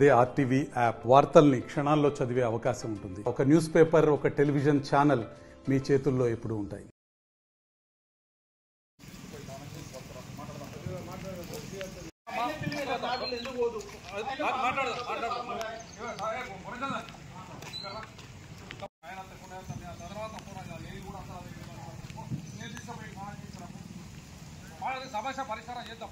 అదే RTV app వార్తల్ని క్షణాల్లో చదివే అవకాశం ఉంటుంది. ఒక న్యూస్ పేపర్, ఒక టెలివిజన్ ఛానల్ మీ చేతుల్లో ఎప్పుడూ ఉంటాయి. సమస్య పరిష్కారం చేద్దాం.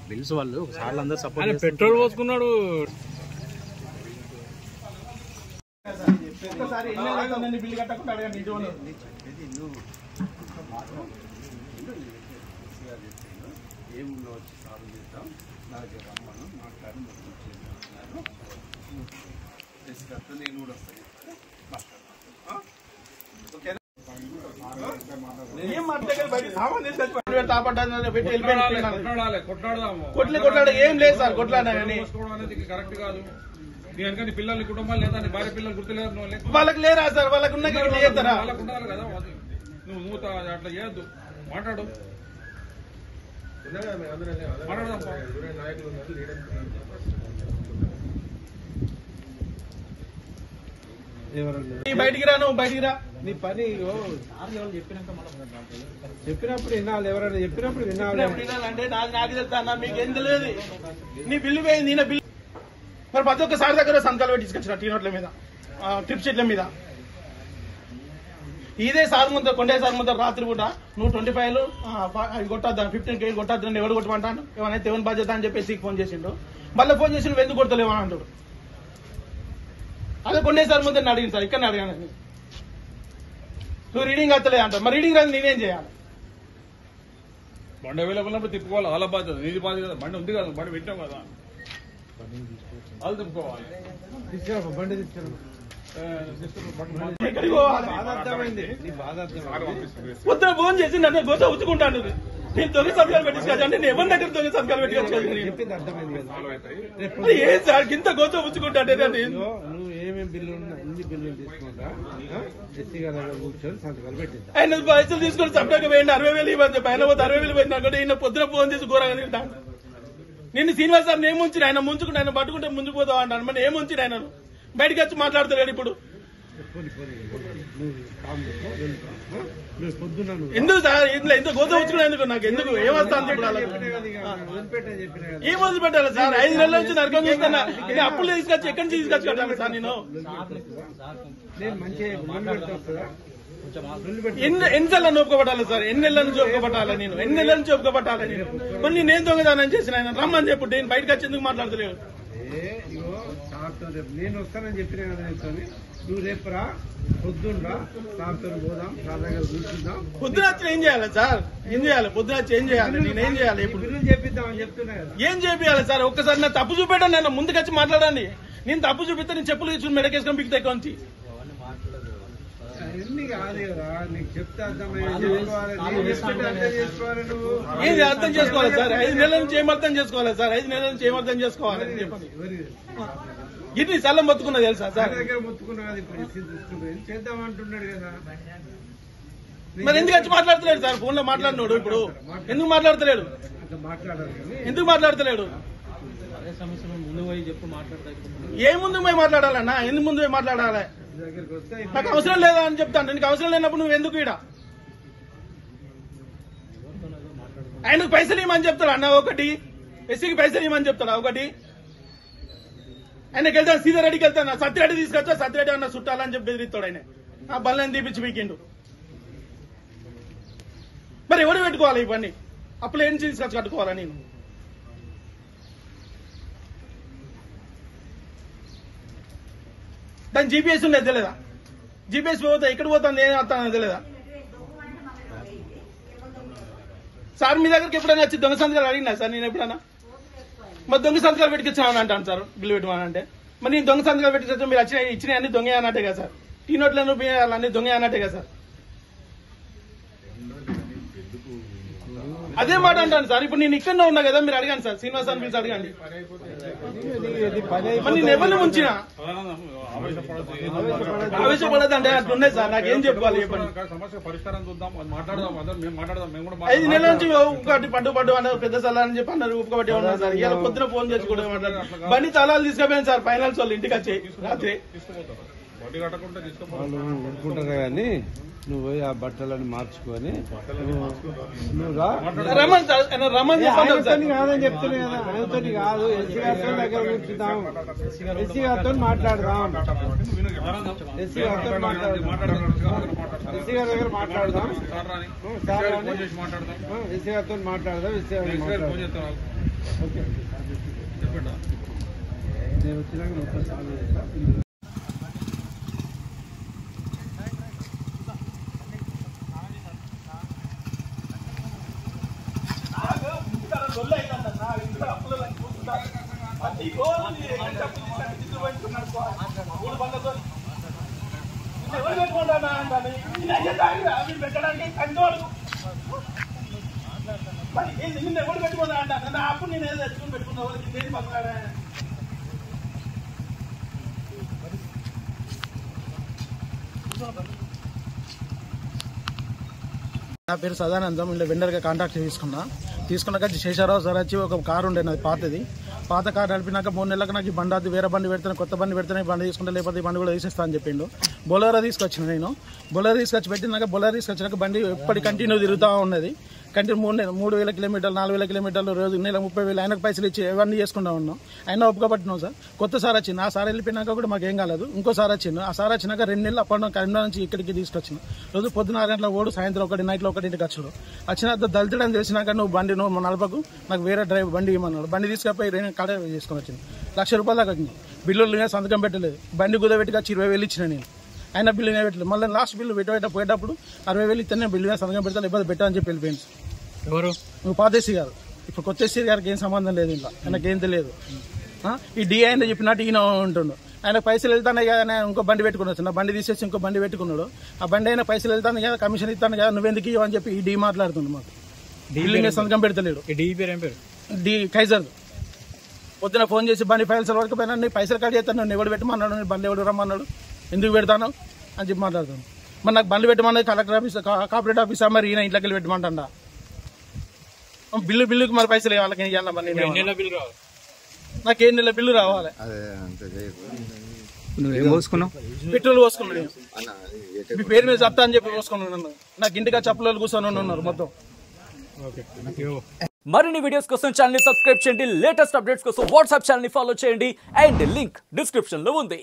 బిల్స్ వాళ్ళు సార్లు అందరూ సపోర్ట్ పెట్రోల్ పోసుకున్నాడు. బిల్లు కట్టకుండా అడగండి. ఏమున్నా వచ్చి సాల్వ్ చేద్దాం, నా దగ్గర రమ్మను మాట్లాడి తీసుకొస్తే నేను కూడా వస్తాను. కొట్లాడ ఏం లేదు సార్. కొట్లాడా కరెక్ట్ కాదు. నీ పిల్లలు కుటుంబాలు లేదా భార్య పిల్లలు గుర్తులేదు వాళ్ళకి లేరా సార్? వాళ్ళకు ఉన్న చేస్తారా? వాళ్ళకు ఉండాలి కదా. నువ్వు అట్లా చేయొద్దు. మాట్లాడు బయటికి రా, నువ్వు బయటికి రా. నీ పని చెప్పినప్పుడు వినాలి. ఎవరైనా చెప్పినప్పుడు వినాలి. అంటే నాకు తెలుస్తా అన్న, మీకు ఏం తెలియదు. నీ బిల్లు పోయింది, నేను బిల్లు మరి ప్రతి ఒక్కసారి దగ్గర సంతకాలు పెట్టించుకొచ్చిన టీ నోట్ల మీద, ట్రిప్ షీట్ల మీద. ఇదే సార్ ముందు కొండే సార్ ముందు రాత్రి పూట నువ్వు 25 కొట్టద్దాను, 15K కొట్టద్దు, ఎవరు కొట్టమంటాను, ఏమైనా ఎవరి బాధ్యత అని చెప్పేసి ఫోన్ చేసిండు. మళ్ళీ ఫోన్ చేసి నువ్వు ఎందుకు కొడతలేవు అని అంటాడు. అదే కొండే సార్ ముందు అడిగింది సార్, ఇక్కడ అడిగాను. నువ్వు రీడింగ్ వస్తలేదు అంటారు. మరి రీడింగ్ రాదు నేనేం చేయాలి? బండి అవైలబుల్ ఉన్నప్పుడు తిప్పుకోవాలి. వాళ్ళ బాధ్యత, నీది బాధ్యత కదా. బండి ఉంది కదా, బండి పెట్టాం కదా, వాళ్ళు తిప్పుకోవాలి. తీసుకురా బండి తీసుకురా. పొద్దున ఫోన్ చేసి నన్ను గోస ఉచ్చుకుంటాను. నేను దొంగ సంతకాలు పెట్టించుకోవచ్చు అంటే నేను ఎవరి దగ్గర దొంగ సంతకాలు పెట్టించుకోవచ్చు. ఏం సార్ ఇంత గోస ఉచ్చుకుంటాను? నువ్వు ఏమేమి బిల్లు ఉన్నా ఎన్ని బిల్లులు తీసుకుంటా ఎస్సీ గారి దగ్గర కూర్చొని సంతకాలు పెట్టిందా. ఆయన పైసలు తీసుకొని సపరేట్గా పోయింది. 60,000 ఇవ్వని చెప్పి ఆయన పోతే 60,000 పోయింది అనుకుంటే ఈయన పొద్దున ఫోన్ చేసి ఘోరంగా తింటాను. నిన్ను శ్రీనివాస్ సార్ నేను ముంచిన, ఆయన ముంచుకుంటే ఆయన పట్టుకుంటే ముంచిపోతావు అంటాను. మరి ఏం ముంచిన ఆయన బయటకు వచ్చి మాట్లాడతాడు ఇప్పుడు. ఎందుకు సార్ ఇంట్లో ఎంత గోత వచ్చుకున్నా ఎందుకు? నాకు ఎందుకు ఏమొస్తాను? ఏం వదిలిపెట్టాలి సార్? 5 నెలల నుంచి నరకం చూస్తున్నా. నేను అప్పులు తీసుకొచ్చి ఎక్కడి నుంచి తీసుకొచ్చుకుంటాను సార్? నేను ఎన్నిసార్లు నొప్పుకోబట్టాలి సార్? ఎన్ని నెలల నుంచి ఒప్పుకోబట్టాలి నేను? ఎన్ని నెలల నుంచి ఒప్పుకోబట్టాలి నేను? కొన్ని నేను దొంగదానం చేసిన ఆయన రమ్మని చెప్పు. నేను బయటకు వచ్చి ఎందుకు మాట్లాడతలేవు? నేను వస్తానని చెప్పినా కదా నీతో. నువ్వు రేపు రా, పొద్దున్నరా సార్తో పోదాం, సార్ దగ్గర కూర్చుందాం. పొద్దున వచ్చి ఏం చేయాలి సార్? ఏం చేయాలి? పొద్దున వచ్చి ఏం చేయాలి? నేనేం చేయాలి? ఇప్పుడు బిల్లులు చెప్పిద్దామని చెప్తున్నా కదా. ఏం చేయాలి సార్? ఒక్కసారి నా తప్పు చూపెట్టండి. నేను ముందుకొచ్చి మాట్లాడండి. నేను తప్పు చూపిస్తే నేను చెప్పులు తీసుకుని మెడకేసుకొని పిక్కి దగ్గర నుంచి ఎన్ని కాదు కదా, నీకు చెప్తే అర్థమయ్యేది చేసుకోవాలి. నువ్వు ఏం అర్థం చేసుకోవాలి సార్? 5 నెలల నుంచి ఏం అర్థం చేసుకోవాలి సార్? 5 నెలల నుంచి ఏం అర్థం చేసుకోవాలి? ఇన్ని సల్లం మొత్తుకున్నా తెలుసా సార్? దగ్గర మొత్తుకున్నా కదా. ఇప్పుడు చేద్దామంటున్నాడు కదా. మరి ఎందుకు వచ్చి మాట్లాడతలేడు సార్? ఫోన్ లో మాట్లాడినాడు. ఇప్పుడు ఎందుకు మాట్లాడతలేడు? ఎందుకు మాట్లాడతలేడు? ఏ ముందు పోయి మాట్లాడాలన్నా? ఎందుకు ముందు పోయి మాట్లాడాలి? నాకు అవసరం లేదా అని చెప్తాను. నీకు అవసరం లేనప్పుడు నువ్వు ఎందుకు ఈడ? ఆయనకు పైసలు ఇవ్వమని చెప్తాడు అన్న. ఒకటి ఎస్సీకి పైసలు ఇవ్వమని చెప్తాడా? ఒకటి ఆయనకి వెళ్తాను, సీతారెడ్డికి వెళ్తాను. సత్యరెడ్డి తీసుకొచ్చా, సత్యరెడ్డి అన్న చుట్టాలని చెప్పి బెదిరిస్తాడు ఆయన. ఆ బల్లని తీపిచ్చి పీకిండు. మరి ఎవరు పెట్టుకోవాలి ఇవన్నీ? అప్పులు ఏం తీసుకొచ్చి కట్టుకోవాలా నేను? దాని జీపీఎస్ ఉండేది తెలియదా? జీపీఎస్ పోతా ఎక్కడ పోతాను ఏం వస్తానో తెలియదా? సార్ మీ దగ్గరికి ఎప్పుడైనా వచ్చి దొంగ సంతకాలు అడిగినా సార్? నేను ఎప్పుడైనా మరి దొంగ సంతకాలు పెట్టించామని అంటాను సార్. బిల్లు పెట్టమని అంటే మరి నేను దొంగ సంతకాలు పెట్టించా, మీరు ఇచ్చిన అన్ని దొంగ అన్నట్టే కదా సార్? టీ నోట్లను అన్ని దొంగ అన్నట్టే కదా సార్? అదే మాట అంటాను సార్. ఇప్పుడు నేను ఇక్కడనే ఉన్నా కదా, మీరు అడగండి సార్, శ్రీనివాస్ అని పిలిచి అడగండి. మరి నేను ఎవరిని ముంచిన ఆవేశపడదు అంటే అట్లున్నాయి సార్. నాకేం చెప్పుకోవాలి చెప్పండి. సమస్య పరిష్కారం చూద్దాం, మాట్లాడదాం, మేము మాట్లాడదాం. మేము కూడా 5 నెలల నుంచి ఒకటి పడ్డు అన్నారు, పెద్ద సలహా అని చెప్పి అన్నారు, ఒప్పుకోబట్టి ఉన్నారు సార్. ఇలా పొద్దున ఫోన్ చేసి కూడా మాట్లాడారు. బండి తాళాలు తీసుకుపోయాను సార్ ఫైనాన్స్ వాళ్ళు ఇంటికి వచ్చి రాత్రి. తీసుకుపోతారు, వడ్డీ కట్టకుండా తీసుకుపోతారు. వాళ్ళు ఊరుకుంటారు కానీ నువ్వు పోయి ఆ బట్టలను మార్చుకొని నువ్వు రా. రమ్మని సార్, రమ్మని చెప్పండి సార్. ఆయనతోని కాదని చెప్తున్నా కదా, ఆయనతోని కాదు, ఎస్సీ గారితో దగ్గర కూర్చుందాం, ఎస్సీ గారితో మాట్లాడదాం, ఎస్సీ గారితో ఎస్సీ గారి దగ్గర మాట్లాడదాం, ఎస్సీ గారితో మాట్లాడదాం, ఎస్సీ గారితో మాట్లాడదాం. ఓకే, నేను వచ్చినాక మొత్తం సాల్వ్ చేస్తాను. ఎవరు పెట్టుకున్నా అంట అప్పుడు నేను ఏదో తెచ్చుకుని పెట్టుకున్నా వాళ్ళకి దేని పక్కన. నా పేరు సదానందం. ఇలా వెండర్గా కాంటాక్ట్ తీసుకున్నాక శేషారావు సార్ వచ్చి ఒక కారు ఉండే నాది పాత కారు నడిపినాక 3 నెలలకు నాకు ఈ బండి అది వేరే బండి పెడితే కొత్త బండి పెడితేనే బండి తీసుకుంటే, లేకపోతే ఈ బండి కూడా తీసేస్తా అని చెప్పిండు. బొలెరో తీసుకొచ్చిన నేను. బొలెరో తీసుకొచ్చి పెట్టినాక బొలెరో తీసుకొచ్చినాక బండి ఎప్పటి కంటిన్యూ తిరుగుతూ ఉన్నది. కంటిన్యూ 3,000 కిలోమీటర్లు 4,000 కిలోమీటర్లు రోజు నెల 30,000 ఆయనకు పైసలు ఇచ్చి ఇవన్నీ చేసుకుంటా ఉన్నాం. ఆయన ఒప్పుకోబట్టినాం సార్. కొత్త సార్ వచ్చింది, ఆ సార్ వెళ్ళిపోయినాక కూడా మాకు ఏం కాలేదు. ఇంకో సార్ వచ్చిండు, ఆ సార్ వచ్చినాక 2 నెలలు అప్పుడు కరీంనగర్ నుంచి ఇక్కడికి తీసుకొచ్చిన. రోజు పొద్దున 6 గంటలకు ఓడు, సాయంత్రం 1 నైట్లో 1కి వచ్చాడు. వచ్చిన దళితుడని తెలిసినాక నువ్వు నడపకు, నాకు వేరే డ్రైవర్ బండి ఇవ్వమన్నాడు. బండి తీసుకపోయి కడ చేసుకొని వచ్చింది. ₹1,00,000 దాకా వచ్చింది. బిల్లులు సంతకం పెట్టలేదు. బండి కుదబెట్టుకొచ్చి 20,000 ఇచ్చిన నేను. ఆయన బిల్లు పెట్టలేదు. మళ్ళీ లాస్ట్ బిల్లు పోయేటప్పుడు 60,000 ఇస్తేనే బిల్లు సంతకం పెడతా, లేకపోతే పెట్టాలని చెప్పి వెళ్ళిపోయింది. ఎవరు? నువ్వు పాత ఎస్సీ గారు. ఇప్పుడు కొత్త ఎస్సీ గారికి ఏం సంబంధం లేదు, ఇంట్లో ఆయనకేం తెలియదు. ఈ డిఐ అని చెప్పినట్టు ఈయన ఉంటుండు. ఆయన పైసలు వెళ్తానే కదా, ఇంకో బండి పెట్టుకున్నాడు. నా బండి తీసేసి ఇంకో బండి పెట్టుకున్నాడు. ఆ బండి అయినా పైసలు వెళ్తాను కదా, కమిషన్ ఇస్తాను కదా, నువ్వెందుకు ఇవ్వ అని చెప్పి ఈ డి మాట్లాడుతుంది. మాకు బిల్లింగ్ సంతకం పెడతలేడు. డి కైజర్. పొద్దున ఫోన్ చేసి బండి ఫైల్స్ వరకు పోయినా నీ పైసలు కట్ చేస్తాను, నన్ను ఎవడు పెట్టమన్నాడు, నీ బండి ఎవడు రమ్మన్నాడు, ఎందుకు పెడతాను అని చెప్పి మాట్లాడుతాను. మరి నాకు బండి పెట్టమన్నది కలెక్టర్ ఆఫీస్, కార్పొరేట్ ఆఫీసా, మరి ఈయన ఇంట్లోకి వెళ్ళి పెట్టమంటా. బిల్లుకి మరి పైసలు వాళ్ళకి నాకేం నెల బిల్లు రావాలి. పెట్రోల్ పోసుకున్నాడు, మీ పేరు మీద చెప్తా అని చెప్పి పోసుకున్నాను. నాకు ఇంటిగా చెప్పులు కూర్చొని ఉన్నారు మొత్తం. మరిన్ని వీడియోస్ కోసం ఛానల్ ని సబ్స్క్రైబ్ చేయండి. లేటెస్ట్ అప్డేట్స్ కోసం వాట్సాప్ ఛానల్ ని ఫాలో చేయండి. అండ్ లింక్ డిస్క్రిప్షన్ లో ఉంది.